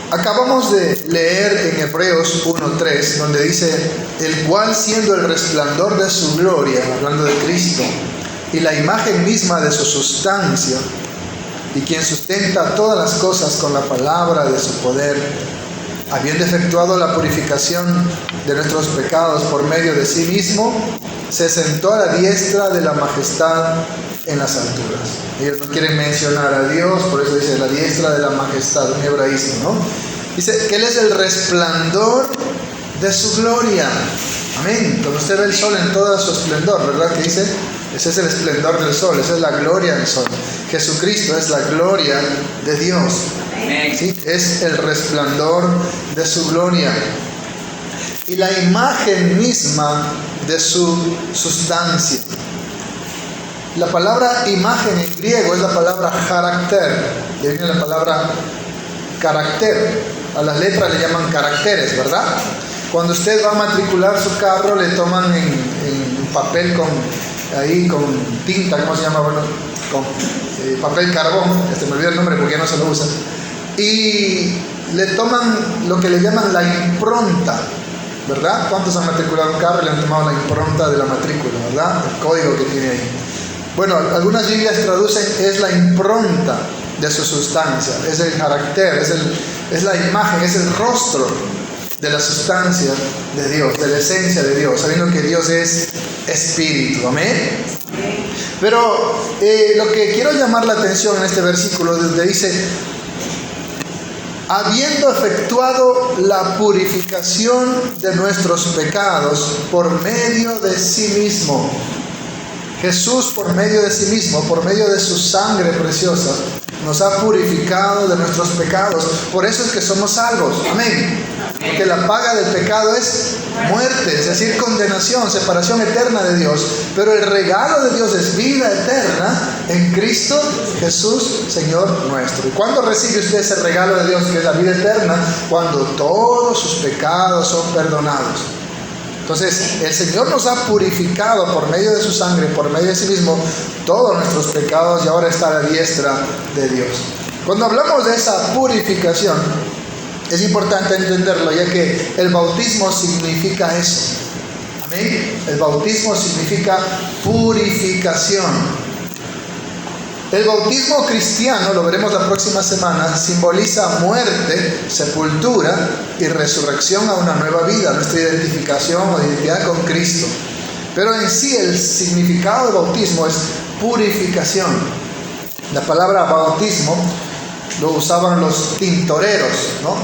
Acabamos de leer en Hebreos 1:3, donde dice, el cual siendo el resplandor de su gloria, hablando de Cristo, y la imagen misma de su sustancia, y quien sustenta todas las cosas con la palabra de su poder, habiendo efectuado la purificación de nuestros pecados por medio de sí mismo, se sentó a la diestra de la majestad en las alturas. Ellos no quieren mencionar a Dios, por eso dice la diestra de la majestad, un hebraísmo, ¿no? Dice que Él es el resplandor de su gloria. Amén. Cuando usted ve el sol en todo su esplendor, ¿verdad? Que dice, ese es el esplendor del sol, esa es la gloria del sol. Jesucristo es la gloria de Dios. ¿Sí? Es el resplandor de su gloria y la imagen misma de su sustancia. La palabra imagen en griego es la palabra carácter, de ahí viene la palabra carácter. A las letras le llaman caracteres, ¿verdad? Cuando usted va a matricular su carro, le toman en papel con tinta, ¿cómo se llama? Bueno, con papel carbón, me olvidó el nombre porque ya no se lo usa, y le toman lo que le llaman la impronta, ¿verdad? ¿Cuántos han matriculado un carro y le han tomado la impronta de la matrícula, ¿verdad? El código que tiene ahí. Bueno, algunas Biblias traducen, es la impronta de su sustancia, es el carácter, es la imagen, es el rostro de la sustancia de Dios, de la esencia de Dios, sabiendo que Dios es espíritu. Amén. Pero lo que quiero llamar la atención en este versículo, donde dice, habiendo efectuado la purificación de nuestros pecados por medio de sí mismo. Jesús, por medio de sí mismo, por medio de su sangre preciosa, nos ha purificado de nuestros pecados. Por eso es que somos salvos. Amén. Porque la paga del pecado es muerte, es decir, condenación, separación eterna de Dios. Pero el regalo de Dios es vida eterna en Cristo Jesús, Señor nuestro. ¿Y cuándo recibe usted ese regalo de Dios, que es la vida eterna? Cuando todos sus pecados son perdonados. Entonces, el Señor nos ha purificado por medio de su sangre, por medio de sí mismo, todos nuestros pecados, y ahora está a la diestra de Dios. Cuando hablamos de esa purificación, es importante entenderlo, ya que el bautismo significa eso. Amén. El bautismo significa purificación. El bautismo cristiano, lo veremos la próxima semana, simboliza muerte, sepultura y resurrección a una nueva vida, nuestra identificación o identidad con Cristo. Pero en sí el significado del bautismo es purificación. La palabra bautismo lo usaban los tintoreros, ¿no?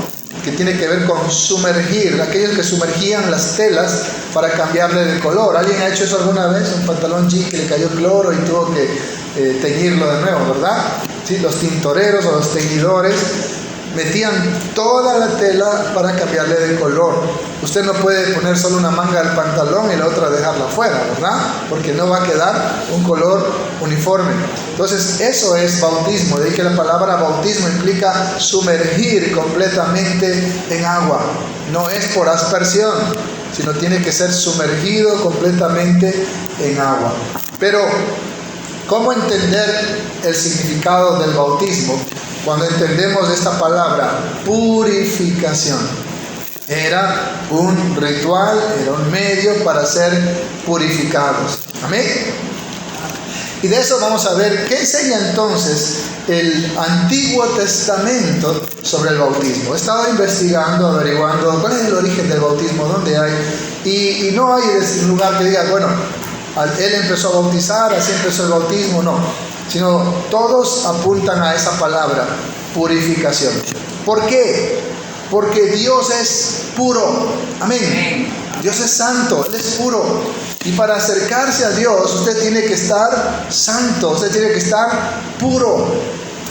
Que tiene que ver con sumergir, aquellos que sumergían las telas para cambiarle de color. ¿Alguien ha hecho eso alguna vez? Un pantalón jean que le cayó cloro y tuvo que teñirlo de nuevo, ¿verdad? ¿Sí? Los tintoreros o los teñidores metían toda la tela para cambiarle de color. Usted no puede poner solo una manga del pantalón y la otra dejarla fuera, ¿verdad? Porque no va a quedar un color uniforme. Entonces, eso es bautismo. De ahí que la palabra bautismo implica sumergir completamente en agua. No es por aspersión, sino tiene que ser sumergido completamente en agua. Pero, ¿cómo entender el significado del bautismo? Cuando entendemos esta palabra, purificación. Era un ritual, era un medio para ser purificados. Amén. Y de eso vamos a ver qué enseña entonces el Antiguo Testamento sobre el bautismo. He estado investigando, averiguando cuál es el origen del bautismo, dónde hay. Y no hay un lugar que diga, bueno, él empezó a bautizar, así empezó el bautismo, no. Sino todos apuntan a esa palabra, purificación. ¿Por qué? Porque Dios es puro. Amén. Dios es santo, Él es puro. Y para acercarse a Dios, usted tiene que estar santo, usted tiene que estar puro.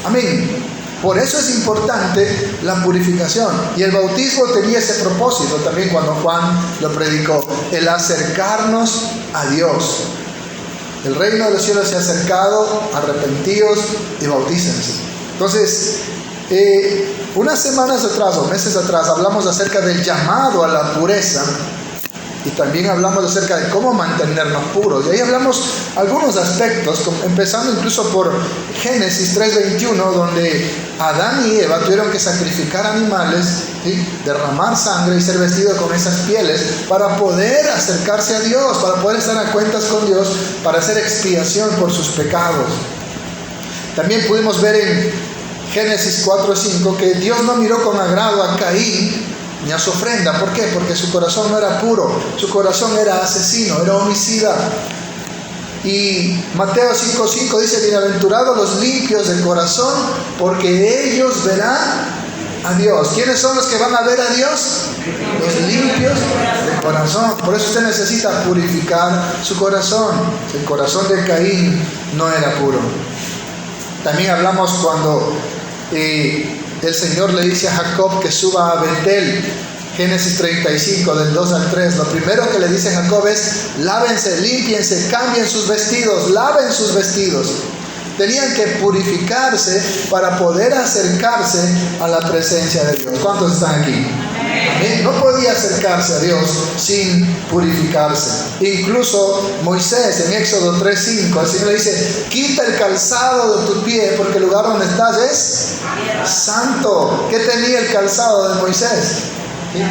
Amén. Por eso es importante la purificación. Y el bautismo tenía ese propósito también cuando Juan lo predicó, el acercarnos a Dios. El reino de los cielos se ha acercado, arrepentíos y bautícense. Entonces, unas semanas atrás o meses atrás hablamos acerca del llamado a la pureza Y también hablamos acerca de cómo mantenernos puros. Y ahí hablamos algunos aspectos, empezando incluso por Génesis 3:21, donde Adán y Eva tuvieron que sacrificar animales, ¿sí?, derramar sangre y ser vestidos con esas pieles para poder acercarse a Dios, para poder estar a cuentas con Dios, para hacer expiación por sus pecados. También pudimos ver en Génesis 4:5 que Dios no miró con agrado a Caín ni a su ofrenda. ¿Por qué? Porque su corazón no era puro, su corazón era asesino, era homicida. Y Mateo 5:5 dice: bienaventurados los limpios de corazón, porque ellos verán a Dios. ¿Quiénes son los que van a ver a Dios? Los limpios de corazón. Por eso usted necesita purificar su corazón. El corazón de Caín no era puro. También hablamos cuando el Señor le dice a Jacob que suba a Betel. Génesis 35, del 2 al 3. Lo primero que le dice Jacob es: lávense, límpiense, cambien sus vestidos, laven sus vestidos. Tenían que purificarse para poder acercarse a la presencia de Dios. ¿Cuántos están aquí? Amén. No podía acercarse a Dios sin purificarse. Incluso Moisés en Éxodo 3:5, el Señor le dice: quita el calzado de tu pie, porque el lugar donde estás es santo. ¿Qué tenía el calzado de Moisés? ¿Sí?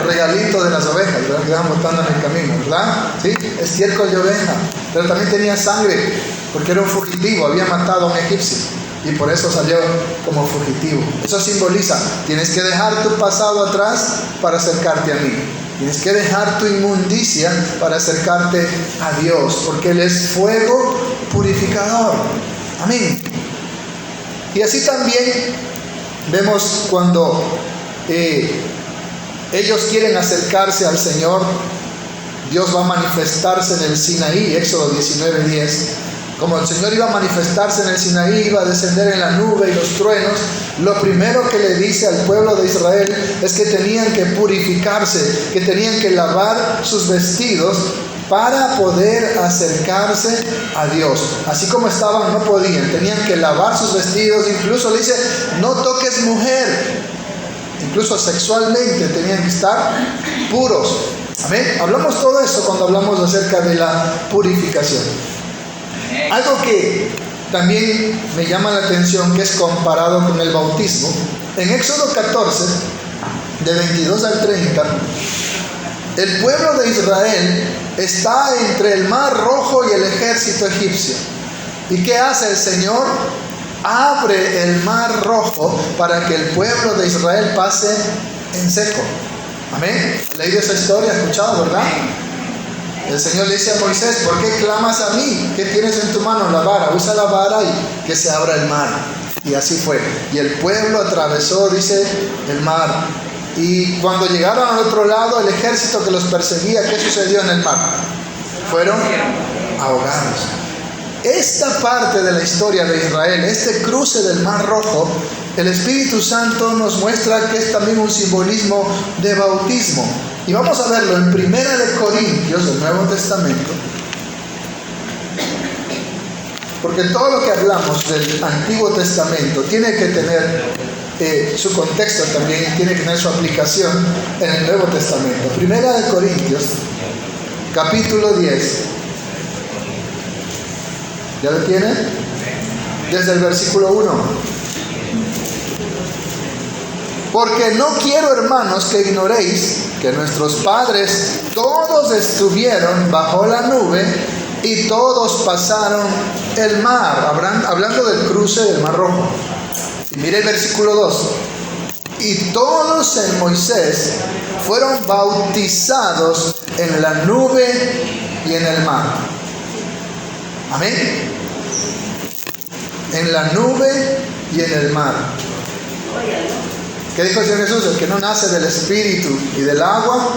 Regalito de las ovejas, ¿verdad?, que iban botando en el camino, ¿verdad? ¿Sí? Estiércol de oveja. Pero también tenía sangre, porque era un fugitivo, había matado a un egipcio y por eso salió como fugitivo. Eso simboliza: tienes que dejar tu pasado atrás para acercarte a mí. Tienes que dejar tu inmundicia para acercarte a Dios, porque Él es fuego purificador. Amén. Y así también vemos cuando ellos quieren acercarse al Señor, Dios va a manifestarse en el Sinaí. Éxodo 19:10. Como el Señor iba a manifestarse en el Sinaí, iba a descender en la nube y los truenos, lo primero que le dice al pueblo de Israel es que tenían que purificarse, que tenían que lavar sus vestidos para poder acercarse a Dios. Así como estaban, no podían, tenían que lavar sus vestidos. Incluso le dice: no toques mujer. Incluso sexualmente tenían que estar puros. Amén. Hablamos todo eso cuando hablamos acerca de la purificación. Algo que también me llama la atención, que es comparado con el bautismo. En Éxodo 14, de 22 al 30, el pueblo de Israel está entre el Mar Rojo y el ejército egipcio. ¿Y qué hace el Señor? Abre el Mar Rojo para que el pueblo de Israel pase en seco. Amén. ¿Ha leído esa historia? ¿Ha escuchado, verdad? El Señor le dice a Moisés: ¿por qué clamas a mí? ¿Qué tienes en tu mano? La vara. Usa la vara y que se abra el mar. Y así fue. Y el pueblo atravesó, dice, el mar. Y cuando llegaron al otro lado, el ejército que los perseguía, ¿qué sucedió en el mar? Fueron ahogados. Esta parte de la historia de Israel, este cruce del Mar Rojo, el Espíritu Santo nos muestra que es también un simbolismo de bautismo. Y vamos a verlo en 1 Corintios, del Nuevo Testamento. Porque todo lo que hablamos del Antiguo Testamento tiene que tener su contexto también, tiene que tener su aplicación en el Nuevo Testamento. 1 Corintios, capítulo 10. ¿Ya lo tiene? Desde el versículo 1. Porque no quiero, hermanos, que ignoréis que nuestros padres todos estuvieron bajo la nube y todos pasaron el mar. Hablando del cruce del Mar Rojo. Y mire el versículo 2. Y todos en Moisés fueron bautizados en la nube y en el mar. Amén. En la nube y en el mar. ¿Qué dijo el Señor Jesús? El que no nace del Espíritu y del agua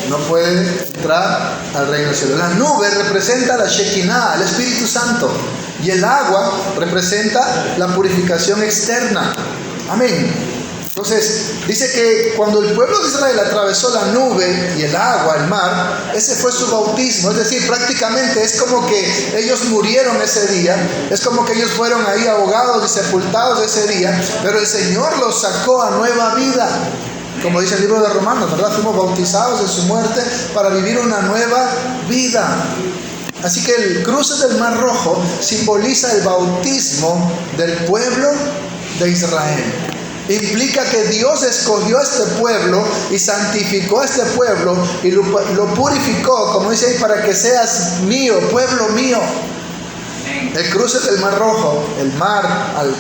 no puede entrar al reino del cielo. La nube representa la Shekinah, el Espíritu Santo. Y el agua representa la purificación externa. Amén. Entonces, dice que cuando el pueblo de Israel atravesó la nube y el agua, el mar, ese fue su bautismo. Es decir, prácticamente es como que ellos murieron ese día. Es como que ellos fueron ahí ahogados y sepultados ese día. Pero el Señor los sacó a nueva vida. Como dice el libro de Romanos, ¿verdad? Fuimos bautizados en su muerte para vivir una nueva vida. Así que el cruce del Mar Rojo simboliza el bautismo del pueblo de Israel. Implica que Dios escogió a este pueblo y santificó a este pueblo y lo purificó, como dice ahí, para que seas mío, pueblo mío. El cruce del Mar Rojo, el mar al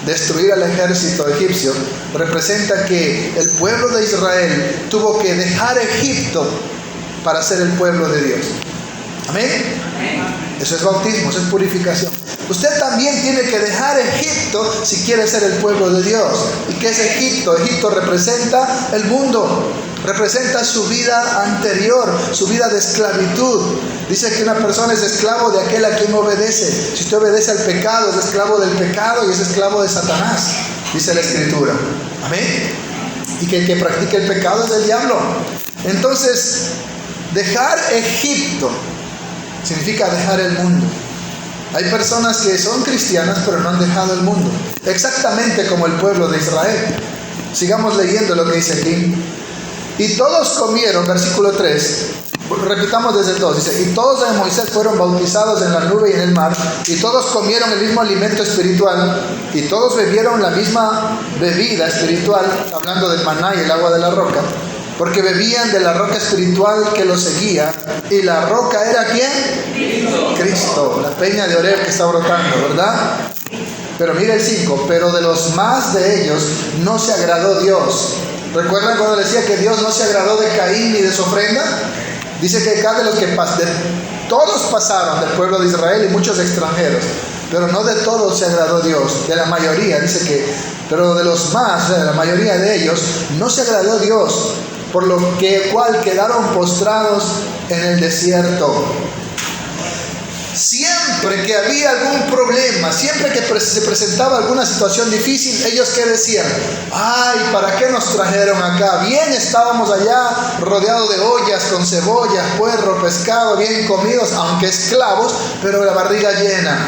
destruir al ejército egipcio, representa que el pueblo de Israel tuvo que dejar Egipto para ser el pueblo de Dios. Amén. Eso es bautismo, eso es purificación. Usted también tiene que dejar Egipto si quiere ser el pueblo de Dios. ¿Y qué es Egipto? Egipto representa el mundo, representa su vida anterior, su vida de esclavitud. Dice que una persona es esclavo de aquel a quien obedece. Si usted obedece al pecado, es esclavo del pecado y es esclavo de Satanás, dice la Escritura. Amén. Y que el que practique el pecado es del diablo. Entonces, dejar Egipto significa dejar el mundo. Hay personas que son cristianas pero no han dejado el mundo, exactamente como el pueblo de Israel. Sigamos leyendo lo que dice aquí. Y todos comieron, versículo 3, repitamos desde el 2, dice: y todos de Moisés fueron bautizados en la nube y en el mar, y todos comieron el mismo alimento espiritual, y todos bebieron la misma bebida espiritual, hablando del maná y el agua de la roca, porque bebían de la roca espiritual que los seguía. ¿Y la roca era quién? Cristo, la peña de Oreb que está brotando, ¿verdad? Pero mire el 5, pero de los más de ellos no se agradó Dios. ¿Recuerdan cuando decía que Dios no se agradó de Caín ni de su ofrenda? Dice que acá de los que todos pasaron del pueblo de Israel y muchos extranjeros, pero no de todos se agradó Dios, de la mayoría. Dice que, pero de los más, de la mayoría de ellos, no se agradó Dios, por lo cual quedaron postrados en el desierto. Siempre que había algún problema, siempre que se presentaba alguna situación difícil, ellos ¿qué decían? Ay, ¿para qué nos trajeron acá? Bien estábamos allá rodeados de ollas con cebollas, puerro, pescado, bien comidos, aunque esclavos, pero la barriga llena.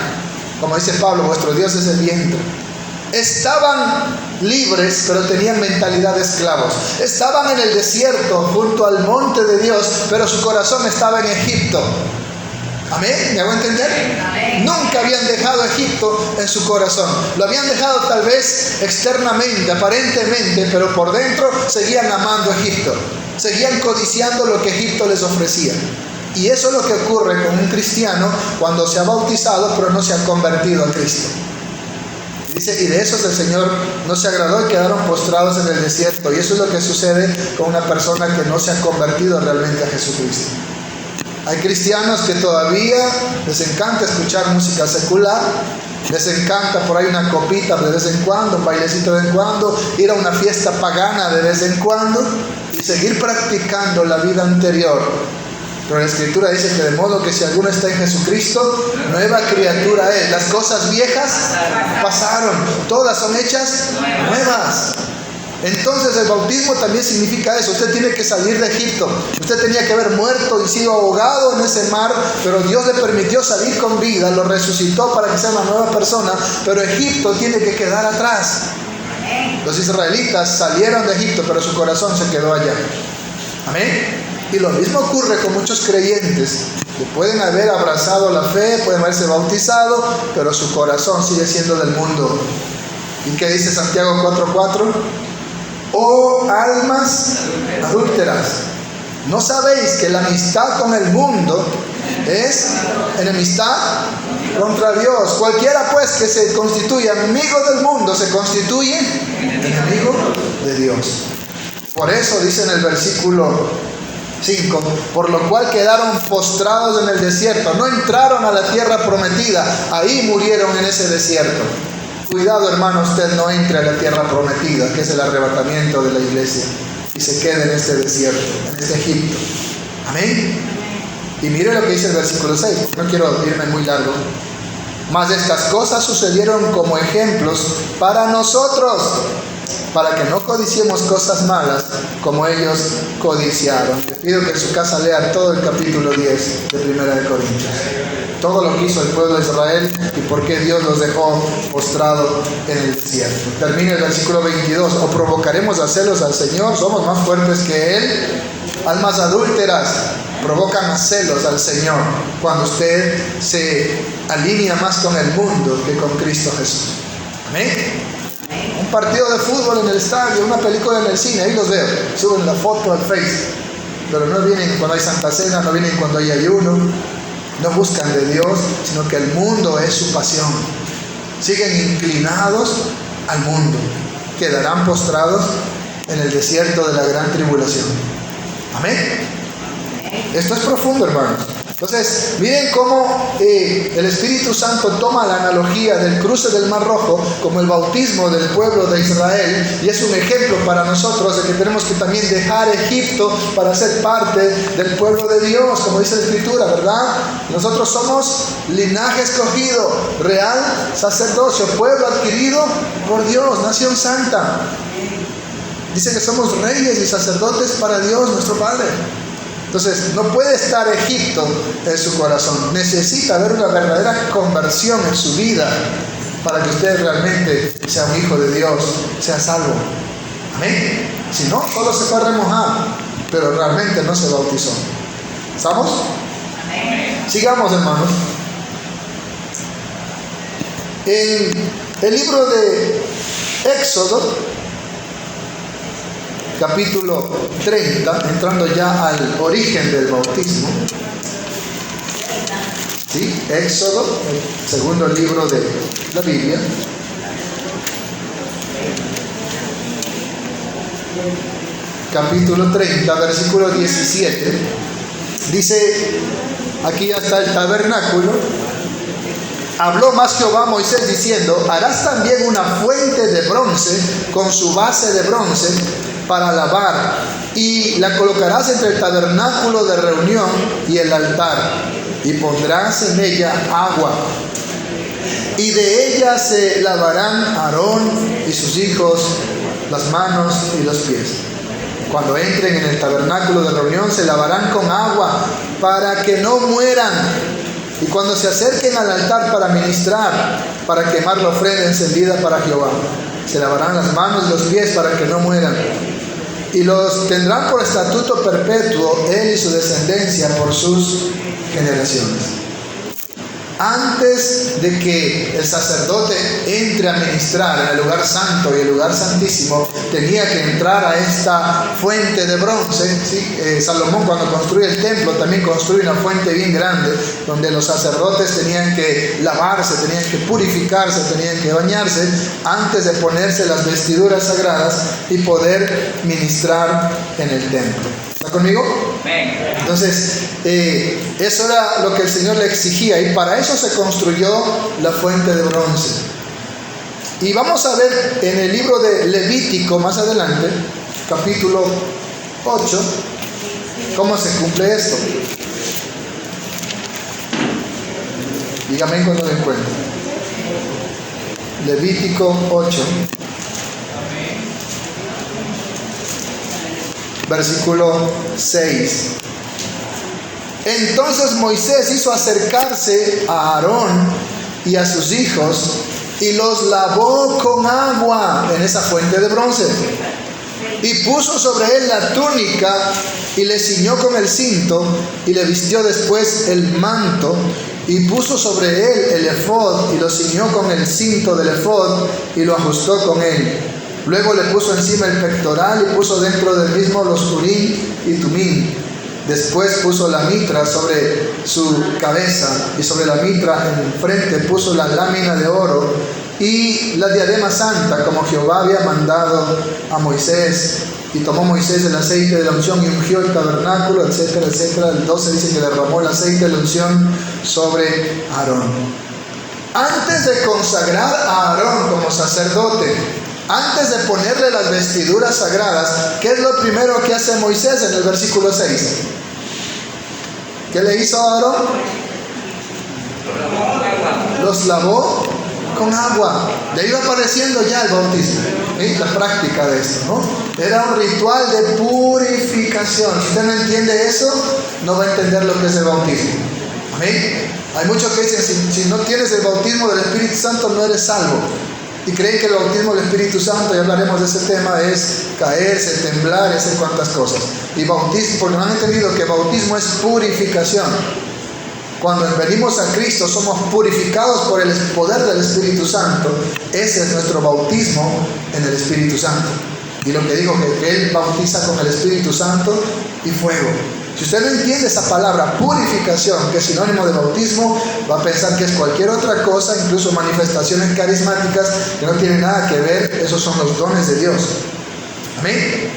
Como dice Pablo, vuestro Dios es el vientre. Estaban libres, pero tenían mentalidad de esclavos. Estaban en el desierto, junto al monte de Dios, pero su corazón estaba en Egipto. Amén, ¿me hago entender? Amén. Nunca habían dejado Egipto en su corazón. Lo habían dejado tal vez externamente, aparentemente, pero por dentro seguían amando Egipto. Seguían codiciando lo que Egipto les ofrecía. Y eso es lo que ocurre con un cristiano cuando se ha bautizado pero no se ha convertido a Cristo. Dice, y de esos el Señor no se agradó y quedaron postrados en el desierto. Y eso es lo que sucede con una persona que no se ha convertido realmente a Jesucristo. Hay cristianos que todavía les encanta escuchar música secular, les encanta por ahí una copita de vez en cuando, un bailecito de vez en cuando, ir a una fiesta pagana de vez en cuando y seguir practicando la vida anterior. Pero la Escritura dice que de modo que si alguno está en Jesucristo, nueva criatura es. Las cosas viejas pasaron, todas son hechas nuevas. Entonces el bautismo también significa eso. Usted tiene que salir de Egipto. Usted tenía que haber muerto y sido ahogado en ese mar, pero Dios le permitió salir con vida, lo resucitó para que sea una nueva persona, pero Egipto tiene que quedar atrás. Los israelitas salieron de Egipto, pero su corazón se quedó allá. Amén. Y lo mismo ocurre con muchos creyentes que pueden haber abrazado la fe, pueden haberse bautizado, pero su corazón sigue siendo del mundo. ¿Y qué dice Santiago 4:4? Oh almas adúlteras, ¿no sabéis que la amistad con el mundo es enemistad contra Dios? Cualquiera pues que se constituye amigo del mundo se constituye enemigo de Dios. Por eso dice en el versículo 5, por lo cual quedaron postrados en el desierto, no entraron a la tierra prometida, ahí murieron en ese desierto. Cuidado, hermano, usted no entre a la tierra prometida, que es el arrebatamiento de la iglesia, y se quede en este desierto, en este Egipto. Amén. Y mire lo que dice el versículo 6, no quiero irme muy largo. Mas estas cosas sucedieron como ejemplos para nosotros, para que no codiciemos cosas malas como ellos codiciaron. Les pido que en su casa lean todo el capítulo 10 de Primera de Corintios. Todo lo que hizo el pueblo de Israel y por qué Dios los dejó postrado en el desierto. Termina el versículo 22. ¿O provocaremos a celos al Señor? ¿Somos más fuertes que Él? Almas adúlteras provocan a celos al Señor cuando usted se alinea más con el mundo que con Cristo Jesús. Amén. Un partido de fútbol en el estadio, una película en el cine, ahí los veo, suben la foto al Face, pero no vienen cuando hay Santa Cena, no vienen cuando hay ayuno, no buscan de Dios, sino que el mundo es su pasión. Siguen inclinados al mundo, quedarán postrados en el desierto de la gran tribulación. Amén. Esto es profundo, hermanos. Entonces, miren cómo el Espíritu Santo toma la analogía del cruce del Mar Rojo como el bautismo del pueblo de Israel, y es un ejemplo para nosotros de que tenemos que también dejar Egipto para ser parte del pueblo de Dios, como dice la Escritura, ¿verdad? Nosotros somos linaje escogido, real sacerdocio, pueblo adquirido por Dios, nación santa. Dice que somos reyes y sacerdotes para Dios, nuestro Padre. Entonces, no puede estar Egipto en su corazón. Necesita haber una verdadera conversión en su vida para que usted realmente sea un hijo de Dios, sea salvo. Amén. Si no, solo se fue a remojar, pero realmente no se bautizó. ¿Estamos? Amén. Sigamos, hermanos. En el libro de Éxodo, capítulo 30, entrando ya al origen del bautismo. ¿Sí? Éxodo, el segundo libro de la Biblia. Capítulo 30, versículo 17. Dice, aquí hasta el tabernáculo. Habló más Jehová a Moisés diciendo: harás también una fuente de bronce con su base de bronce para lavar, y la colocarás entre el tabernáculo de reunión y el altar, y pondrás en ella agua, y de ella se lavarán Aarón y sus hijos las manos y los pies. Cuando entren en el tabernáculo de reunión se lavarán con agua para que no mueran, y cuando se acerquen al altar para ministrar, para quemar la ofrenda encendida para Jehová, se lavarán las manos y los pies para que no mueran. Y los tendrán por estatuto perpetuo él y su descendencia por sus generaciones. Antes de que el sacerdote entre a ministrar en el lugar santo y el lugar santísimo, tenía que entrar a esta fuente de bronce. ¿Sí? Salomón, cuando construye el templo, también construye una fuente bien grande, donde los sacerdotes tenían que lavarse, tenían que purificarse, tenían que bañarse, antes de ponerse las vestiduras sagradas y poder ministrar en el templo. ¿Está conmigo? Entonces, eso era lo que el Señor le exigía, y para eso se construyó la fuente de bronce. Y vamos a ver en el libro de Levítico, más adelante, capítulo 8, cómo se cumple esto. Dígame cuando lo encuentre. Levítico 8. Versículo 6. Entonces Moisés hizo acercarse a Aarón y a sus hijos y los lavó con agua en esa fuente de bronce, y puso sobre él la túnica y le ciñó con el cinto, y le vistió después el manto, y puso sobre él el efod y lo ciñó con el cinto del efod y lo ajustó con él. Luego le puso encima el pectoral y puso dentro del mismo los urim y tumim. Después puso la mitra sobre su cabeza, y sobre la mitra en frente puso la lámina de oro y la diadema santa, como Jehová había mandado a Moisés. Y tomó Moisés el aceite de la unción y ungió el tabernáculo, etcétera, etcétera. El 12 dice que derramó el aceite de la unción sobre Aarón. Antes de consagrar a Aarón como sacerdote, antes de ponerle las vestiduras sagradas, ¿qué es lo primero que hace Moisés en el versículo 6? ¿Qué le hizo a Aarón? Los lavó con agua. De ahí va apareciendo ya el bautismo. ¿sí? La práctica de esto, ¿no? Era un ritual de purificación. Si usted no entiende eso, no va a entender lo que es el bautismo. ¿Amén? Hay muchos que dicen, si no tienes el bautismo del Espíritu Santo, no eres salvo. Y creen que el bautismo del Espíritu Santo, ya hablaremos de ese tema, es caerse, temblar, hacer cuantas cosas. Y bautismo, porque no han entendido que bautismo es purificación. Cuando venimos a Cristo somos purificados por el poder del Espíritu Santo. Ese es nuestro bautismo en el Espíritu Santo. Y lo que digo, que Él bautiza con el Espíritu Santo y fuego. Si usted no entiende esa palabra purificación, que es sinónimo de bautismo, va a pensar que es cualquier otra cosa, incluso manifestaciones carismáticas que no tienen nada que ver. Esos son los dones de Dios. Amén.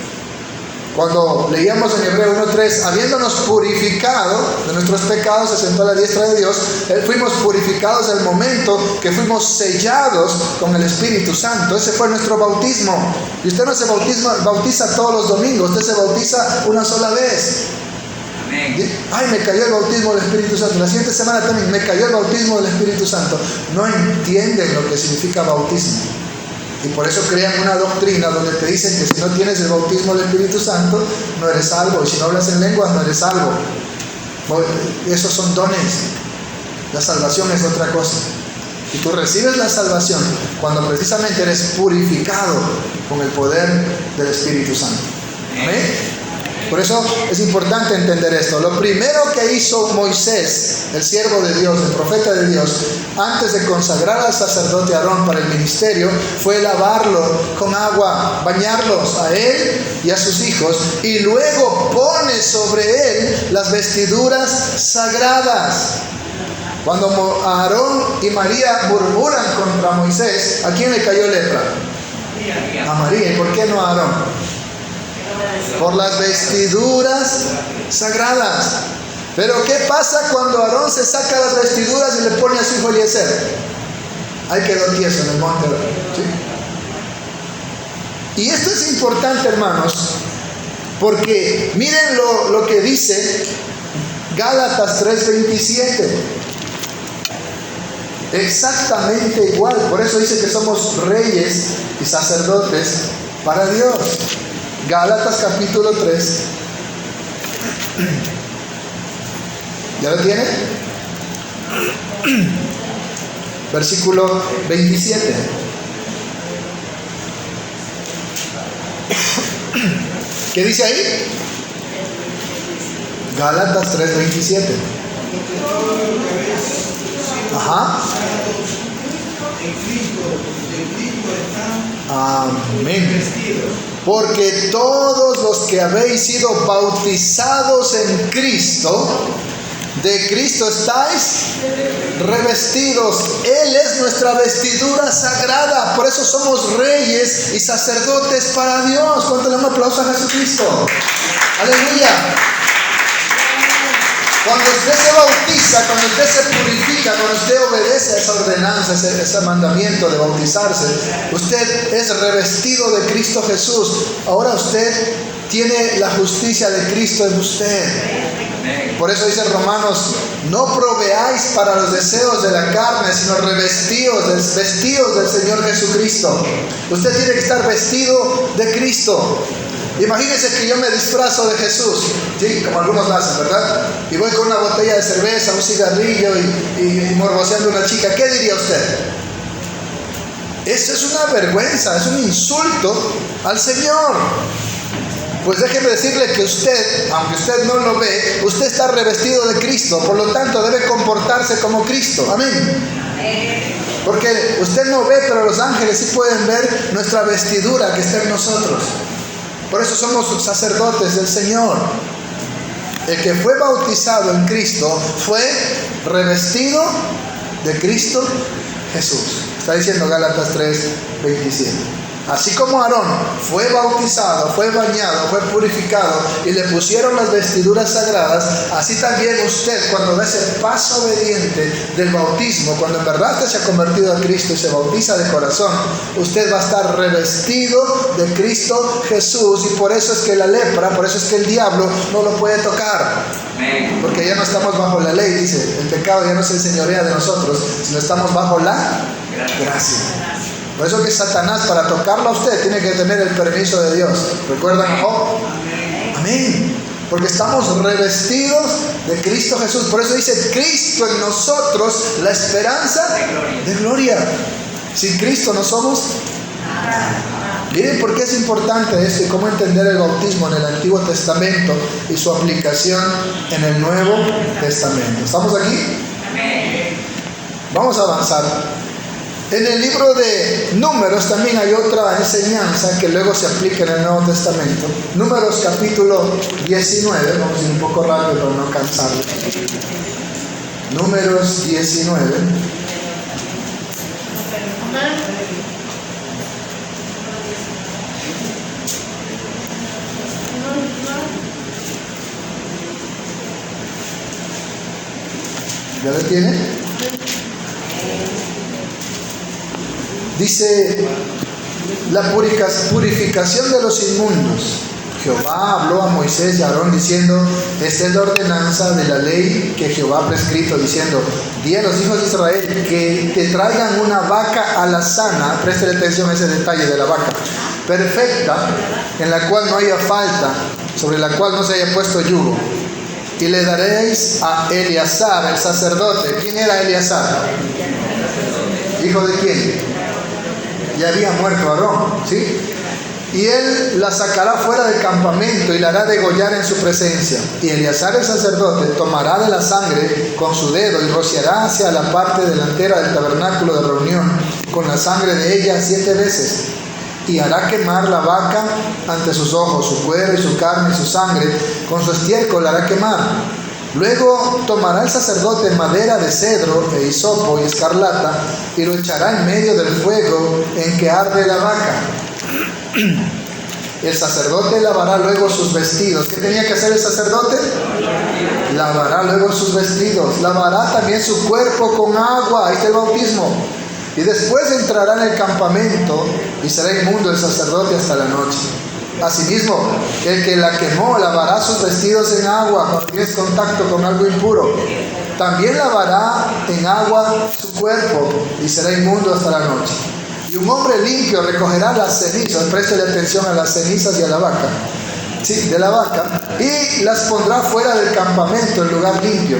Cuando leíamos en Hebreo 1:3, habiéndonos purificado de nuestros pecados, se sentó a la diestra de Dios. Fuimos purificados en el momento que fuimos sellados con el Espíritu Santo. Ese fue nuestro bautismo. Y usted no se bautiza todos los domingos, usted se bautiza una sola vez. Ay, me cayó el bautismo del Espíritu Santo. La siguiente semana también me cayó el bautismo del Espíritu Santo. No entienden lo que significa bautismo. Y por eso crean una doctrina donde te dicen que si no tienes el bautismo del Espíritu Santo, no eres salvo. Y si no hablas en lenguas, no eres salvo. Esos son dones. La salvación es otra cosa. Y tú recibes la salvación cuando precisamente eres purificado con el poder del Espíritu Santo. ¿Amén? Por eso es importante entender esto. Lo primero que hizo Moisés, el siervo de Dios, el profeta de Dios, antes de consagrar al sacerdote Aarón para el ministerio, fue lavarlo con agua, bañarlos a él y a sus hijos, y luego pone sobre él las vestiduras sagradas. Cuando Aarón y María murmuran contra Moisés, ¿a quién le cayó lepra? A María. ¿Y por qué no a Aarón? Por las vestiduras sagradas. Pero ¿qué pasa cuando Aarón se saca las vestiduras y le pone a su hijo Eliezer? Ahí quedó tieso en el monte. ¿Sí? Y esto es importante, hermanos, porque miren lo que dice Gálatas 3:27. Exactamente igual. Por eso dice que somos reyes y sacerdotes para Dios. Gálatas capítulo 3. ¿Ya lo tiene? Versículo 27. ¿Qué dice ahí? Gálatas 3:27. Ajá. Amén. Porque todos los que habéis sido bautizados en Cristo, de Cristo estáis revestidos. Él es nuestra vestidura sagrada. Por eso somos reyes y sacerdotes para Dios. ¿Cuánto le damos aplauso a Jesucristo? Aleluya. Cuando usted se bautiza, cuando usted se purifica, cuando usted obedece a esa ordenanza, ese mandamiento de bautizarse, usted es revestido de Cristo Jesús. Ahora usted tiene la justicia de Cristo en usted. Por eso dice Romanos, no proveáis para los deseos de la carne, sino vestidos del Señor Jesucristo. Usted tiene que estar vestido de Cristo. Imagínense que yo me disfrazo de Jesús, ¿sí? Como algunos lo hacen, ¿verdad? Y voy con una botella de cerveza, un cigarrillo y morboseando a una chica. ¿Qué diría usted? Eso es una vergüenza, es un insulto al Señor. Pues déjeme decirle que usted, aunque usted no lo ve, usted está revestido de Cristo. Por lo tanto, debe comportarse como Cristo. Amén. Porque usted no ve, pero los ángeles sí pueden ver nuestra vestidura que está en nosotros. Por eso somos sacerdotes del Señor. El que fue bautizado en Cristo fue revestido de Cristo Jesús. Está diciendo Gálatas 3:27. Así como Aarón fue bautizado, fue bañado, fue purificado y le pusieron las vestiduras sagradas, así también usted, cuando da ese paso obediente del bautismo, cuando en verdad usted se ha convertido a Cristo y se bautiza de corazón, usted va a estar revestido de Cristo Jesús. Y por eso es que la lepra, por eso es que el diablo no lo puede tocar. Porque ya no estamos bajo la ley, dice, el pecado ya no se enseñorea de nosotros, sino estamos bajo la gracia. Por eso que Satanás, para tocarlo a usted, tiene que tener el permiso de Dios. ¿Recuerdan a Job? Amén. Porque estamos revestidos de Cristo Jesús. Por eso dice, Cristo en nosotros, la esperanza de gloria. Sin Cristo no somos nada. Miren por qué es importante esto y cómo entender el bautismo en el Antiguo Testamento y su aplicación en el Nuevo Testamento. ¿Estamos aquí? Vamos a avanzar. En el libro de Números también hay otra enseñanza que luego se aplica en el Nuevo Testamento. Números capítulo 19, vamos a ir un poco rápido para no cansarlo. Números 19. ¿Ya lo tiene? Dice, la purificación de los inmundos. Jehová habló a Moisés y a Aarón diciendo, esta es la ordenanza de la ley que Jehová ha prescrito, diciendo, di a los hijos de Israel que te traigan una vaca alazana, presten atención a ese detalle de la vaca, perfecta, en la cual no haya falta, sobre la cual no se haya puesto yugo. Y le daréis a Eleazar, el sacerdote. ¿Quién era Eleazar? ¿Hijo de quién? Ya había muerto Aarón, ¿sí? Y él la sacará fuera del campamento y la hará degollar en su presencia. Y Eleazar el sacerdote tomará de la sangre con su dedo y rociará hacia la parte delantera del tabernáculo de reunión con la sangre de ella 7 veces. Y hará quemar la vaca ante sus ojos, su cuero y su carne y su sangre, con su estiércol la hará quemar. Luego tomará el sacerdote madera de cedro e hisopo y escarlata y lo echará en medio del fuego en que arde la vaca. El sacerdote lavará luego sus vestidos. ¿Qué tenía que hacer el sacerdote? Lavará luego sus vestidos. Lavará también su cuerpo con agua. Ahí está el bautismo. Y después entrará en el campamento y será inmundo el sacerdote hasta la noche. Asimismo, el que la quemó lavará sus vestidos en agua cuando tienes contacto con algo impuro. También lavará en agua su cuerpo y será inmundo hasta la noche. Y un hombre limpio recogerá las cenizas, préstele atención a las cenizas y a la vaca, ¿sí? De la vaca, y las pondrá fuera del campamento en lugar limpio.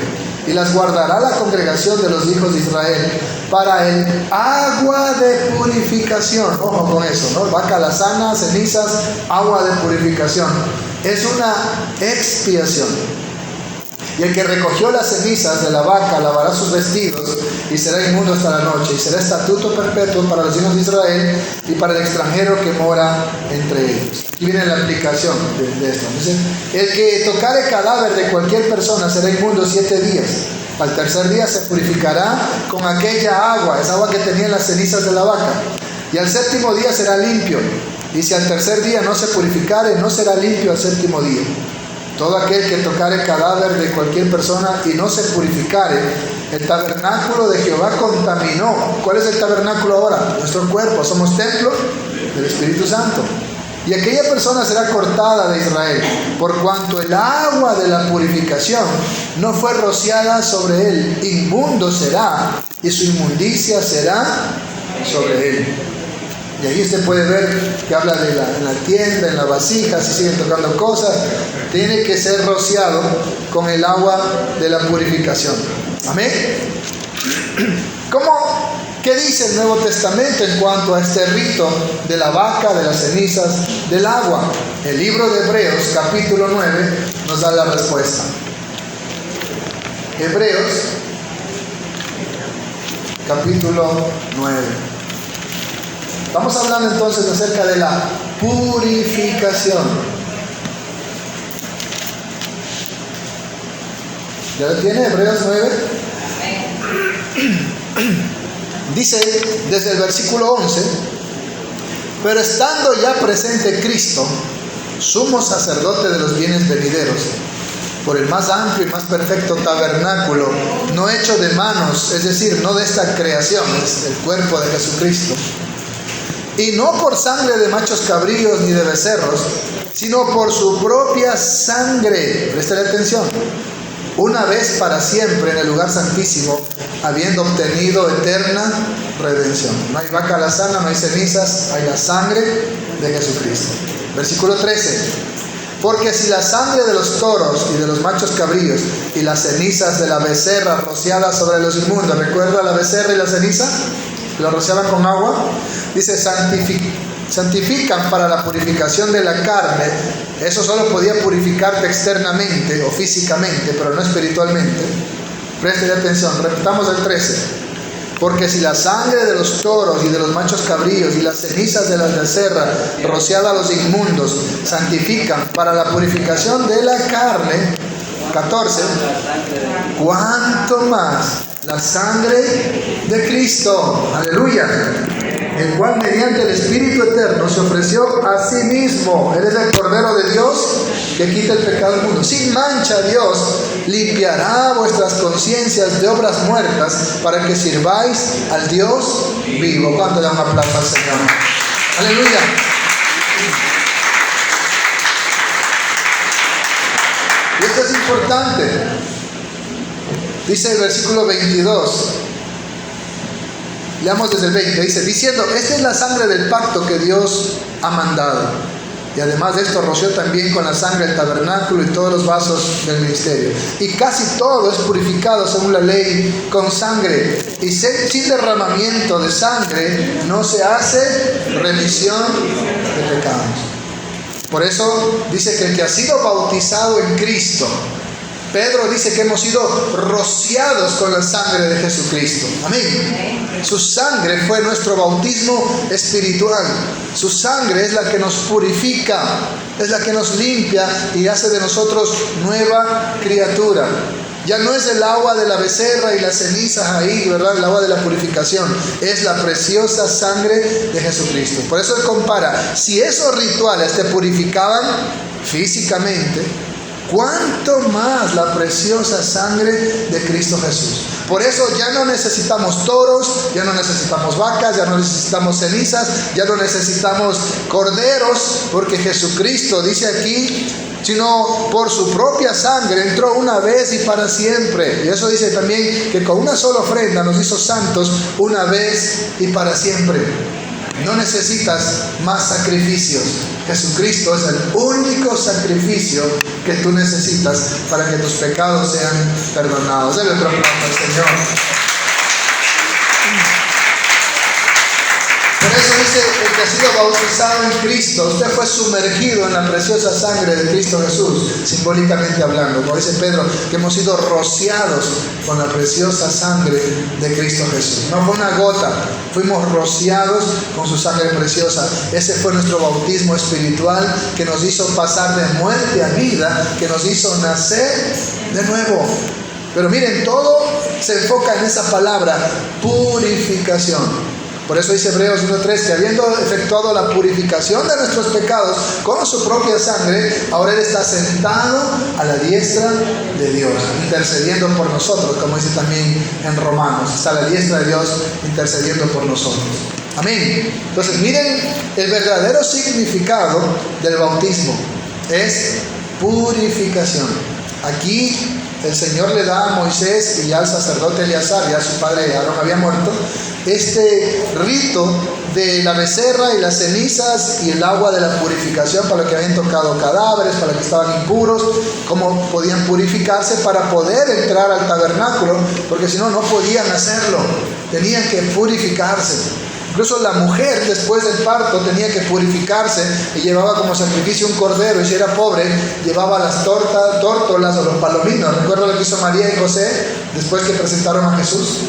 Y las guardará la congregación de los hijos de Israel para el agua de purificación. Ojo con eso, ¿no? Vaca alazana, cenizas, agua de purificación. Es una expiación. Y el que recogió las cenizas de la vaca lavará sus vestidos y será inmundo hasta la noche. Y será estatuto perpetuo para los hijos de Israel y para el extranjero que mora entre ellos. Aquí viene la aplicación de esto. Dice, el que tocare cadáver de cualquier persona será inmundo 7 días. Al tercer día se purificará con aquella agua, esa agua que tenía las cenizas de la vaca. Y al séptimo día será limpio. Y si al tercer día no se purificare, no será limpio al séptimo día. Todo aquel que tocare cadáver de cualquier persona y no se purificare, el tabernáculo de Jehová contaminó. ¿Cuál es el tabernáculo ahora? Nuestro cuerpo. Somos templo del Espíritu Santo. Y aquella persona será cortada de Israel, por cuanto el agua de la purificación no fue rociada sobre él. Inmundo será, y su inmundicia será sobre él. Y ahí usted puede ver que habla de en la tienda, en la vasija, si siguen tocando cosas, tiene que ser rociado con el agua de la purificación. Amén. ¿Qué dice el Nuevo Testamento en cuanto a este rito de la vaca, de las cenizas, del agua? El libro de Hebreos, capítulo 9, nos da la respuesta. Hebreos, capítulo 9. Estamos hablando entonces acerca de la purificación. ¿Ya lo tiene? Hebreos 9. Dice desde el versículo 11, pero estando ya presente Cristo, sumo sacerdote de los bienes venideros, por el más amplio y más perfecto tabernáculo, no hecho de manos, es decir, no de esta creación, es el cuerpo de Jesucristo, y no por sangre de machos cabríos ni de becerros, sino por su propia sangre. Préstale atención. una vez para siempre en el lugar santísimo, habiendo obtenido eterna redención. No hay vaca alazana, no hay cenizas, hay la sangre de Jesucristo. Versículo 13. Porque si la sangre de los toros y de los machos cabríos y las cenizas de la becerra rociadas sobre los inmundos, ¿recuerda la becerra y la ceniza? Lo rociaban con agua. Dice, santifican para la purificación de la carne. Eso solo podía purificarte externamente o físicamente, pero no espiritualmente. Presten atención, repitamos el 13. Porque si la sangre de los toros y de los machos cabríos y las cenizas de la becerra rociada a los inmundos santifican para la purificación de la carne, 14, ¿cuánto más la sangre de Cristo? Aleluya. El cual mediante el Espíritu Eterno se ofreció a sí mismo. Él es el Cordero de Dios que quita el pecado del mundo. Sin mancha Dios limpiará vuestras conciencias de obras muertas para que sirváis al Dios vivo. ¿Cuánto le dan un aplauso al Señor? Aleluya. Y esto es importante. Dice el versículo 22. Leamos desde el 20, dice, diciendo, esta es la sangre del pacto que Dios ha mandado. Y además de esto roció también con la sangre el tabernáculo y todos los vasos del ministerio. Y casi todo es purificado según la ley con sangre. Y sin derramamiento de sangre no se hace remisión de pecados. Por eso dice que el que ha sido bautizado en Cristo, Pedro dice que hemos sido rociados con la sangre de Jesucristo. Amén. Su sangre fue nuestro bautismo espiritual. Su sangre es la que nos purifica, es la que nos limpia y hace de nosotros nueva criatura. Ya no es el agua de la becerra y las cenizas ahí, ¿verdad? El agua de la purificación. Es la preciosa sangre de Jesucristo. Por eso él compara, si esos rituales te purificaban físicamente, ¿cuánto más la preciosa sangre de Cristo Jesús? Por eso ya no necesitamos toros, ya no necesitamos vacas, ya no necesitamos cenizas, ya no necesitamos corderos, porque Jesucristo dice aquí, sino por su propia sangre entró una vez y para siempre. Y eso dice también que con una sola ofrenda nos hizo santos una vez y para siempre. No necesitas más sacrificios. Jesucristo es el único sacrificio que tú necesitas para que tus pecados sean perdonados. Dale otro aplauso al Señor. Por eso dice el que ha sido bautizado en Cristo, usted fue sumergido en la preciosa sangre de Cristo Jesús, simbólicamente hablando. Como dice Pedro, que hemos sido rociados con la preciosa sangre de Cristo Jesús. No fue una gota, fuimos rociados con su sangre preciosa. Ese fue nuestro bautismo espiritual que nos hizo pasar de muerte a vida, que nos hizo nacer de nuevo. Pero miren, todo se enfoca en esa palabra, purificación. Por eso dice Hebreos 1:3, que habiendo efectuado la purificación de nuestros pecados con su propia sangre, ahora Él está sentado a la diestra de Dios, intercediendo por nosotros, como dice también en Romanos, está a la diestra de Dios intercediendo por nosotros. Amén. Entonces miren, el verdadero significado del bautismo es purificación. Aquí el Señor le da a Moisés y al sacerdote Eleazar, ya su padre Aarón había muerto, este rito de la becerra y las cenizas y el agua de la purificación para los que habían tocado cadáveres, para los que estaban impuros, cómo podían purificarse para poder entrar al tabernáculo, porque si no, no podían hacerlo, tenían que purificarse. Incluso la mujer después del parto tenía que purificarse y llevaba como sacrificio un cordero, y si era pobre llevaba las tórtolas o los palominos. ¿Recuerda lo que hizo María y José después que presentaron a Jesús?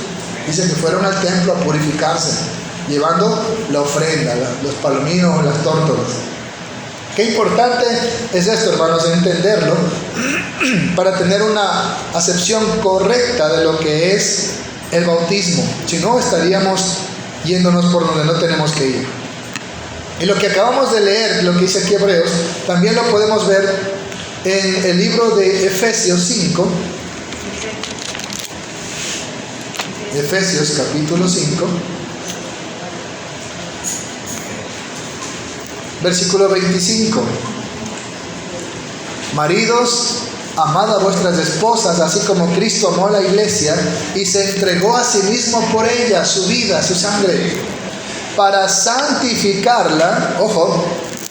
Dice que fueron al templo a purificarse, llevando la ofrenda, los palominos o las tórtolas. Qué importante es esto, hermanos, de entenderlo para tener una acepción correcta de lo que es el bautismo. Si no, estaríamos yéndonos por donde no tenemos que ir. Y lo que acabamos de leer, lo que dice aquí Hebreos, también lo podemos ver en el libro de Efesios 5. Efesios capítulo 5, versículo 25. Maridos, amad a vuestras esposas, así como Cristo amó a la iglesia y se entregó a sí mismo por ella, su vida, su sangre, para santificarla, ojo,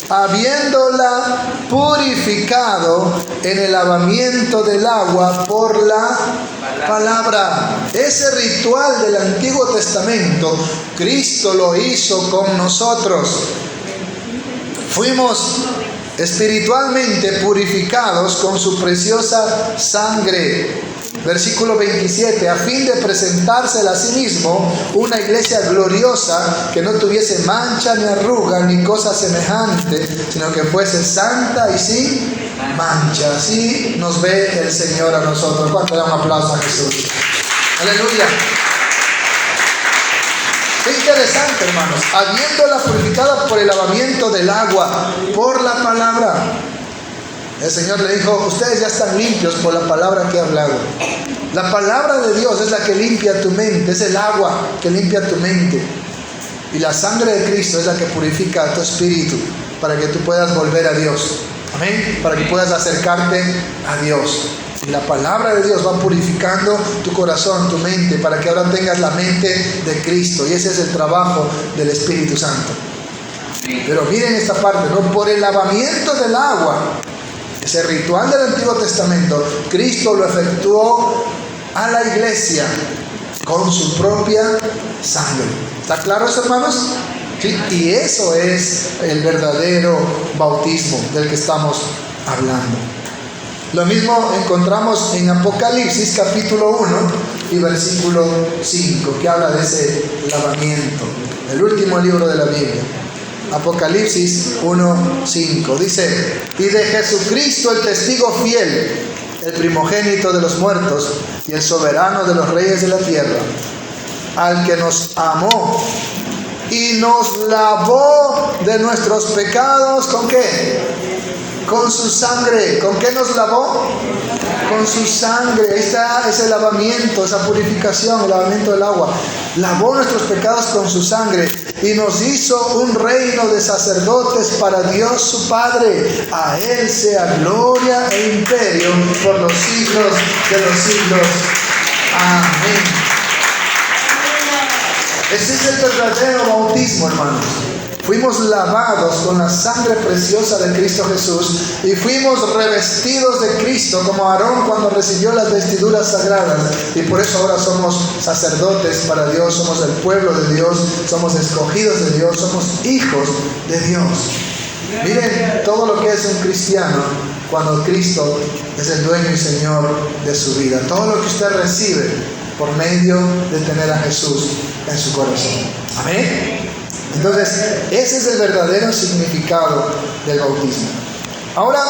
habiéndola purificado en el lavamiento del agua por la palabra. Ese ritual del Antiguo Testamento, Cristo lo hizo con nosotros. Fuimos espiritualmente purificados con su preciosa sangre. Versículo 27, a fin de presentársela a sí mismo una iglesia gloriosa, que no tuviese mancha ni arruga ni cosa semejante, sino que fuese santa y sin mancha. Así nos ve el Señor a nosotros. ¿Cuánto le da un aplauso a Jesús? Aleluya. Qué interesante, hermanos. Habiéndola purificada por el lavamiento del agua, por la palabra. El Señor le dijo, ustedes ya están limpios por la palabra que he hablado. La palabra de Dios es la que limpia tu mente, es el agua que limpia tu mente. Y la sangre de Cristo es la que purifica tu espíritu para que tú puedas volver a Dios. Amén. Para que puedas acercarte a Dios. Y la palabra de Dios va purificando tu corazón, tu mente, para que ahora tengas la mente de Cristo. Y ese es el trabajo del Espíritu Santo. Pero miren esta parte, ¿no? Por el lavamiento del agua. Ese ritual del Antiguo Testamento, Cristo lo efectuó a la iglesia con su propia sangre. ¿Está claro eso, hermanos? ¿Sí? Y eso es el verdadero bautismo del que estamos hablando. Lo mismo encontramos en Apocalipsis capítulo 1 y versículo 5, que habla de ese lavamiento. El último libro de la Biblia. Apocalipsis 1:5 dice: y de Jesucristo el testigo fiel, el primogénito de los muertos y el soberano de los reyes de la tierra, al que nos amó y nos lavó de nuestros pecados. ¿Con qué? Con su sangre. ¿Con qué nos lavó? Con su sangre. Ahí está ese lavamiento, esa purificación, el lavamiento del agua. Lavó nuestros pecados con su sangre y nos hizo un reino de sacerdotes para Dios su Padre. A Él sea gloria e imperio por los siglos de los siglos. Amén. Ese es el verdadero bautismo, hermanos. Fuimos lavados con la sangre preciosa de Cristo Jesús y fuimos revestidos de Cristo como Aarón cuando recibió las vestiduras sagradas. Y por eso ahora somos sacerdotes para Dios, somos el pueblo de Dios, somos escogidos de Dios, somos hijos de Dios. Miren todo lo que es un cristiano cuando Cristo es el dueño y Señor de su vida. Todo lo que usted recibe por medio de tener a Jesús en su corazón. Amén. Entonces, ese es el verdadero significado del bautismo. Ahora,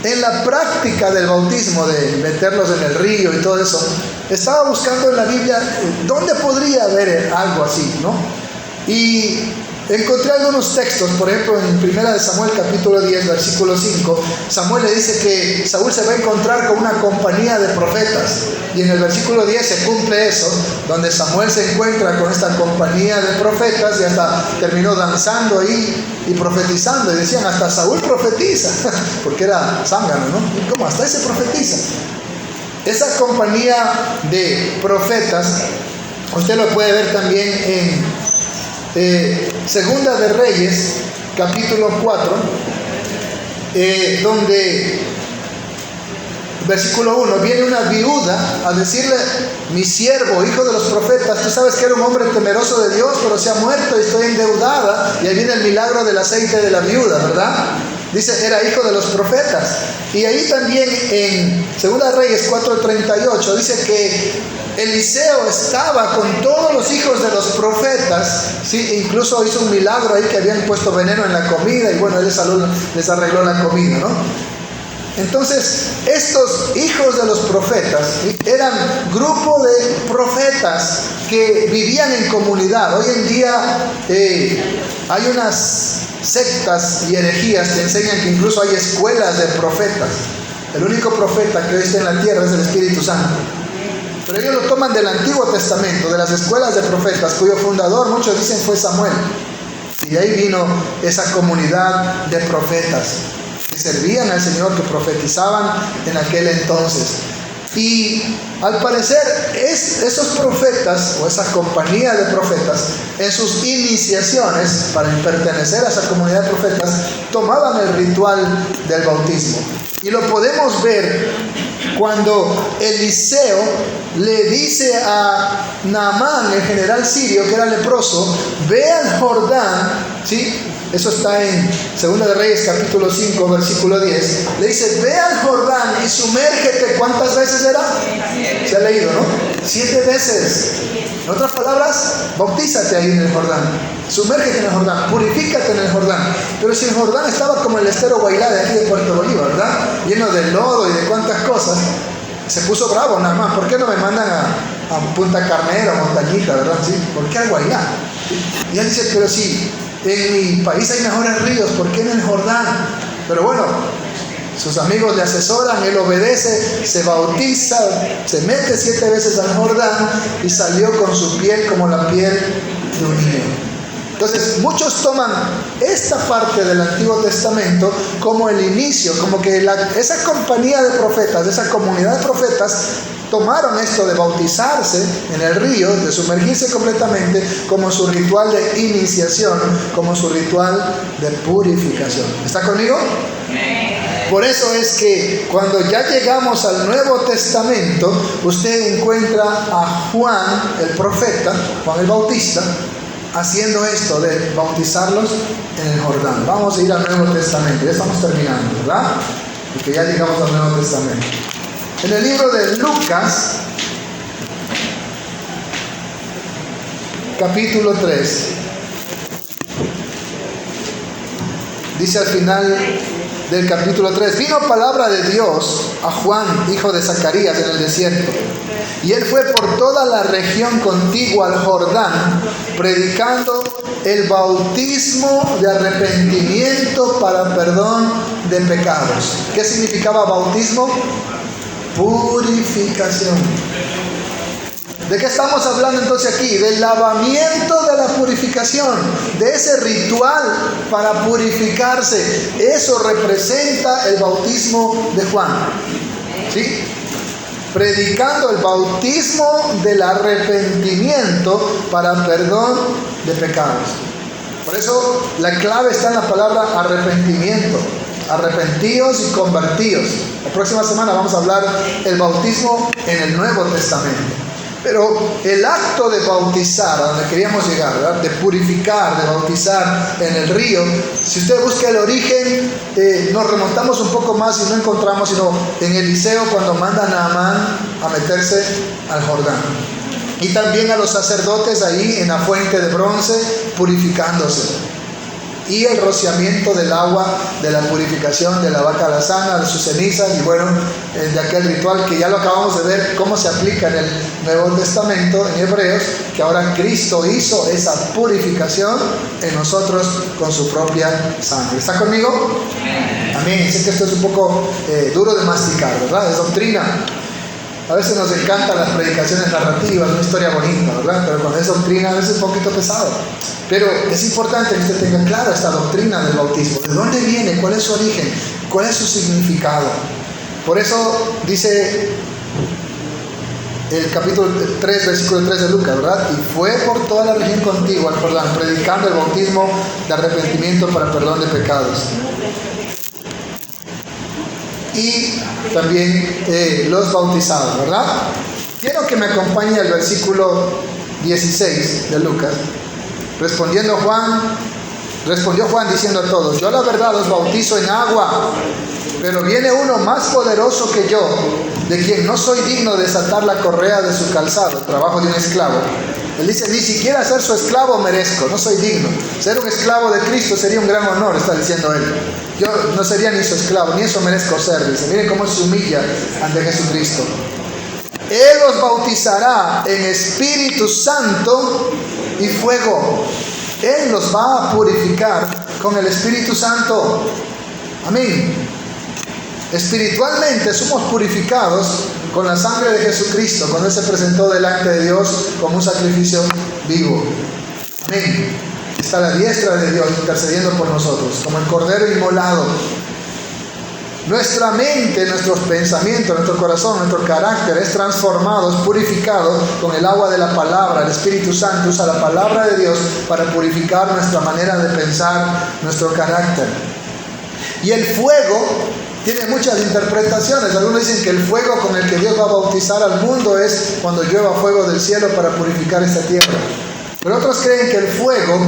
en la práctica del bautismo, de meterlos en el río y todo eso, estaba buscando en la Biblia dónde podría haber algo así, ¿no? Y encontré algunos textos. Por ejemplo, en 1 de Samuel capítulo 10 versículo 5, Samuel le dice que Saúl se va a encontrar con una compañía de profetas, y en el versículo 10 se cumple eso, donde Samuel se encuentra con esta compañía de profetas y hasta terminó danzando ahí y profetizando, y decían hasta Saúl profetiza, porque era zángano, ¿no? ¿Cómo? Hasta ese profetiza. Esa compañía de profetas usted lo puede ver también en Segunda de Reyes, capítulo 4, donde, versículo 1, viene una viuda a decirle: mi siervo, hijo de los profetas, tú sabes que era un hombre temeroso de Dios, pero se ha muerto y estoy endeudada. Y ahí viene el milagro del aceite de la viuda, ¿verdad? Dice, era hijo de los profetas. Y ahí también en Segunda de Reyes 4:38 dice que Eliseo estaba con todos los hijos de los profetas, ¿sí? Incluso hizo un milagro ahí, que habían puesto veneno en la comida, y bueno, él les arregló la comida, ¿no? Entonces, estos hijos de los profetas eran grupo de profetas que vivían en comunidad. Hoy en día hay unas sectas y herejías que enseñan que incluso hay escuelas de profetas. El único profeta que hoy está en la tierra es el Espíritu Santo. Pero ellos lo toman del Antiguo Testamento, de las escuelas de profetas, cuyo fundador, muchos dicen, fue Samuel. Y de ahí vino esa comunidad de profetas. que servían al Señor, que profetizaban en aquel entonces. Y al parecer esos profetas o esa compañía de profetas en sus iniciaciones para pertenecer a esa comunidad de profetas tomaban el ritual del bautismo. Y lo podemos ver cuando Eliseo le dice a Naamán, el general sirio que era leproso, ve al Jordán, ¿sí? Eso está en 2 de Reyes capítulo 5 versículo 10. Le dice, ve al Jordán y sumérgete. ¿Cuántas veces era? Se ha leído, ¿no? 7 veces. En otras palabras, bautízate ahí en el Jordán. Sumérgete en el Jordán, purifícate en el Jordán. Pero si el Jordán estaba como el estero Guailá de aquí de Puerto Bolívar, ¿verdad? Lleno de lodo y de cuantas cosas, se puso bravo nada más. ¿Por qué no me mandan a Punta Carnero, a Montañita, verdad? ¿Sí? ¿Por qué al Guailá? Y él dice, pero si en mi país hay mejores ríos, ¿por qué en el Jordán? Pero bueno, sus amigos le asesoran, él obedece, se bautiza, se mete 7 veces al Jordán y salió con su piel como la piel de un niño. Entonces, muchos toman esta parte del Antiguo Testamento como el inicio, como que esa compañía de profetas, esa comunidad de profetas, tomaron esto de bautizarse en el río, de sumergirse completamente, como su ritual de iniciación, como su ritual de purificación. ¿Está conmigo? Por eso es que cuando ya llegamos al Nuevo Testamento, usted encuentra a Juan, el profeta, Juan el Bautista, haciendo esto de bautizarlos en el Jordán. Vamos a ir al Nuevo Testamento, ya estamos terminando, ¿verdad? Porque ya llegamos al Nuevo Testamento. En el libro de Lucas, capítulo 3, dice al final del capítulo 3, vino palabra de Dios a Juan, hijo de Zacarías, en el desierto. Y él fue por toda la región contigua al Jordán, predicando el bautismo de arrepentimiento para perdón de pecados. ¿Qué significaba bautismo? Purificación. ¿De qué estamos hablando entonces aquí? Del lavamiento de la purificación, de ese ritual para purificarse. Eso representa el bautismo de Juan, ¿sí? Predicando el bautismo del arrepentimiento para perdón de pecados. Por eso la clave está en la palabra arrepentimiento. Arrepentíos y convertíos. La próxima semana vamos a hablar del bautismo en el Nuevo Testamento. Pero el acto de bautizar, a donde queríamos llegar, ¿verdad? De purificar, de bautizar en el río, si usted busca el origen, nos remontamos un poco más y no encontramos sino en Eliseo cuando manda a Naamán a meterse al Jordán. Y también a los sacerdotes ahí en la fuente de bronce purificándose. Y el rociamiento del agua de la purificación de la vaca alazana, de sus cenizas, y bueno, de aquel ritual que ya lo acabamos de ver cómo se aplica en el Nuevo Testamento, en Hebreos, que ahora Cristo hizo esa purificación en nosotros con su propia sangre. ¿Está conmigo? Amén. Sé que esto es un poco duro de masticar, ¿verdad? Es doctrina. A veces nos encantan las predicaciones narrativas, una historia bonita, ¿verdad? Pero cuando es doctrina a veces es un poquito pesado. Pero es importante que usted tenga claro esta doctrina del bautismo. ¿De dónde viene? ¿Cuál es su origen? ¿Cuál es su significado? Por eso dice el capítulo 3, versículo 3 de Lucas, ¿verdad? Y fue por toda la región contigua al Jordán, predicando el bautismo de arrepentimiento para perdón de pecados. Y también los bautizados, ¿verdad? Quiero que me acompañe al versículo 16 de Lucas. Respondió Juan diciendo a todos: yo la verdad os bautizo en agua, pero viene uno más poderoso que yo, de quien no soy digno de desatar la correa de su calzado, trabajo de un esclavo. Él dice: ni siquiera ser su esclavo merezco, no soy digno. Ser un esclavo de Cristo sería un gran honor, está diciendo él. Yo no sería ni su esclavo, ni eso merezco ser, dice. Miren cómo se humilla ante Jesucristo. Él os bautizará en Espíritu Santo y fuego. Él los va a purificar con el Espíritu Santo. Amén. Espiritualmente somos purificados con la sangre de Jesucristo, cuando Él se presentó delante de Dios como un sacrificio vivo. Amén. Está a la diestra de Dios intercediendo por nosotros, como el cordero inmolado. Nuestra mente, nuestros pensamientos, nuestro corazón, nuestro carácter es transformado, es purificado con el agua de la palabra. El Espíritu Santo usa la palabra de Dios para purificar nuestra manera de pensar, nuestro carácter. Y el fuego tiene muchas interpretaciones. Algunos dicen que el fuego con el que Dios va a bautizar al mundo es cuando llueva fuego del cielo para purificar esta tierra. Pero otros creen que el fuego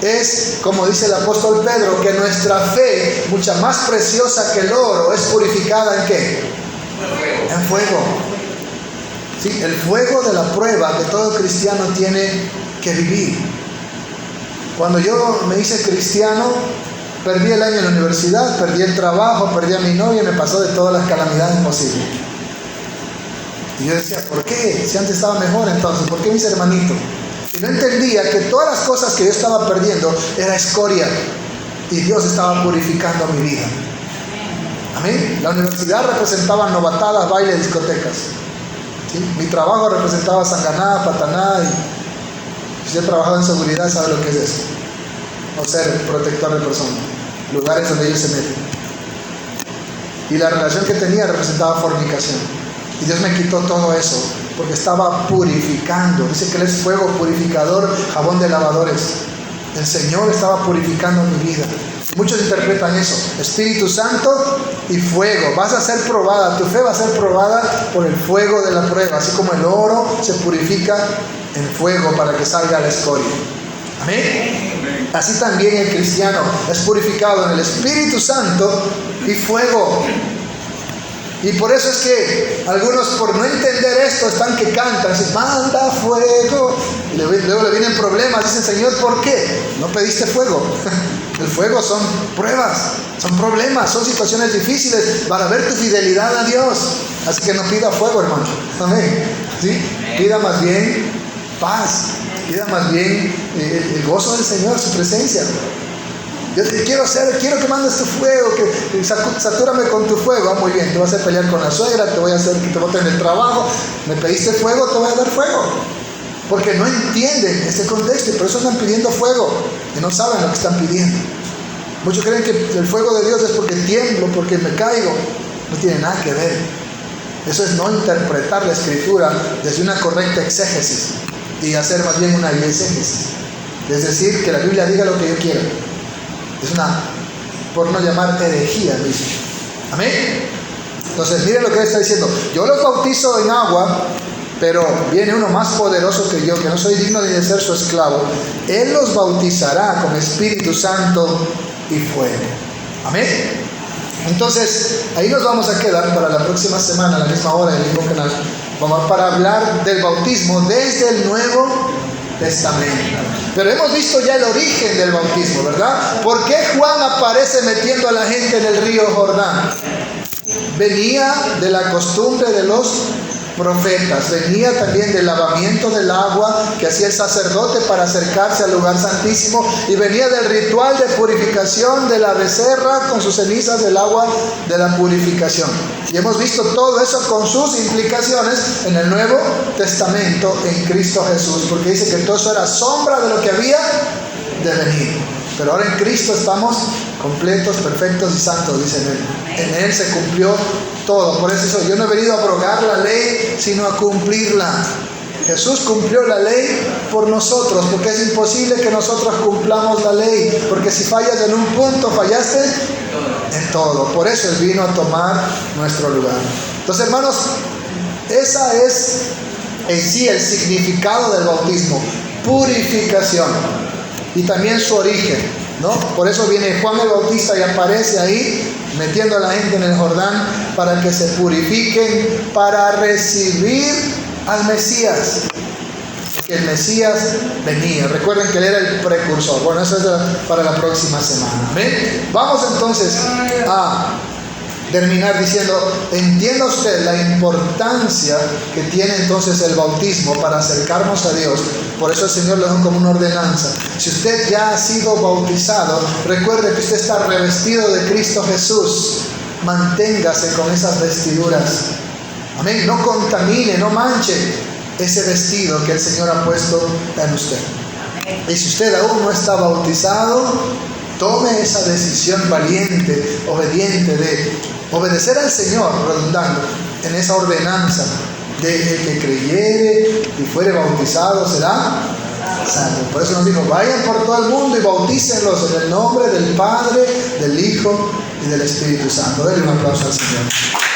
es, como dice el apóstol Pedro, que nuestra fe, mucha más preciosa que el oro, es purificada ¿en qué? En fuego. ¿Sí? El fuego de la prueba que todo cristiano tiene que vivir. Cuando yo me hice cristiano, perdí el año en la universidad, perdí el trabajo, perdí a mi novia, me pasó de todas las calamidades posibles. Y yo decía, ¿por qué? Si antes estaba mejor entonces, ¿por qué mis hermanitos? Y no entendía que todas las cosas que yo estaba perdiendo era escoria y Dios estaba purificando mi vida. Amén. La universidad representaba novatadas, bailes, discotecas. ¿Sí? Mi trabajo representaba sanganada, patanada, y si he trabajado en seguridad sabe lo que es eso. O ser protector de personas, lugares donde ellos se meten. Y la relación que tenía representaba fornicación. Y Dios me quitó todo eso porque estaba purificando. Dice que Él es fuego purificador, jabón de lavadores. El Señor estaba purificando mi vida. Muchos interpretan eso, Espíritu Santo y fuego. Vas a ser probada, tu fe va a ser probada por el fuego de la prueba, así como el oro se purifica en fuego para que salga la escoria. Amén. Así también el cristiano es purificado en el Espíritu Santo y fuego. Y por eso es que algunos, por no entender esto, están que cantan, dicen, manda fuego. Y luego le vienen problemas, dicen, Señor, ¿por qué? No pediste fuego. El fuego son pruebas, son problemas, son situaciones difíciles para ver tu fidelidad a Dios. Así que no pida fuego, hermano. Amén. ¿Sí? Pida más bien paz. Pida más bien el gozo del Señor, su presencia. Yo quiero que mandes tu fuego, que satúrame con tu fuego. Ah, muy bien, te vas a pelear con la suegra, te voy a hacer que te boten el trabajo. Me pediste fuego, te voy a dar fuego. Porque no entienden este contexto y por eso están pidiendo fuego y no saben lo que están pidiendo. Muchos creen que el fuego de Dios es porque tiemblo, porque me caigo. No tiene nada que ver. Eso es no interpretar la Escritura desde una correcta exégesis y hacer más bien una exégesis. Es decir, que la Biblia diga lo que yo quiera. Es una, por no llamar herejía mismo. Amén. Entonces miren lo que él está diciendo. Yo los bautizo en agua, pero viene uno más poderoso que yo, que no soy digno ni de ser su esclavo. Él los bautizará con Espíritu Santo y fuego. Amén. Entonces ahí nos vamos a quedar para la próxima semana, a la misma hora, en el mismo canal. Vamos para hablar del bautismo desde el Nuevo Testamento. Pero hemos visto ya el origen del bautismo, ¿verdad? ¿Por qué Juan aparece metiendo a la gente en el río Jordán? Venía de la costumbre de los profetas, venía también del lavamiento del agua que hacía el sacerdote para acercarse al lugar santísimo, y venía del ritual de purificación de la becerra con sus cenizas del agua de la purificación. Y hemos visto todo eso con sus implicaciones en el Nuevo Testamento en Cristo Jesús, porque dice que todo eso era sombra de lo que había de venir. Pero ahora en Cristo estamos completos, perfectos y santos, dice en Él. En Él se cumplió todo. Por eso yo no he venido a abrogar la ley, sino a cumplirla. Jesús cumplió la ley por nosotros, porque es imposible que nosotros cumplamos la ley, porque si fallas en un punto, fallaste en todo. Por eso Él vino a tomar nuestro lugar. Entonces, hermanos, esa es en sí el significado del bautismo: purificación. Y también su origen, ¿no? Por eso viene Juan el Bautista y aparece ahí metiendo a la gente en el Jordán para que se purifiquen, para recibir al Mesías, porque el Mesías venía. Recuerden que Él era el precursor. Bueno, eso es para la próxima semana. ¿Ven? Vamos entonces a terminar diciendo, entienda usted la importancia que tiene entonces el bautismo para acercarnos a Dios. Por eso el Señor le dio como una ordenanza. Si usted ya ha sido bautizado, recuerde que usted está revestido de Cristo Jesús. Manténgase con esas vestiduras. Amén. No contamine, no manche ese vestido que el Señor ha puesto en usted. Y si usted aún no está bautizado, tome esa decisión valiente, obediente de Obedecer al Señor, redundando en esa ordenanza de el que creyere y fuere bautizado será salvo. Por eso nos dijo, vayan por todo el mundo y bautícenlos en el nombre del Padre, del Hijo y del Espíritu Santo. Denle un aplauso al Señor.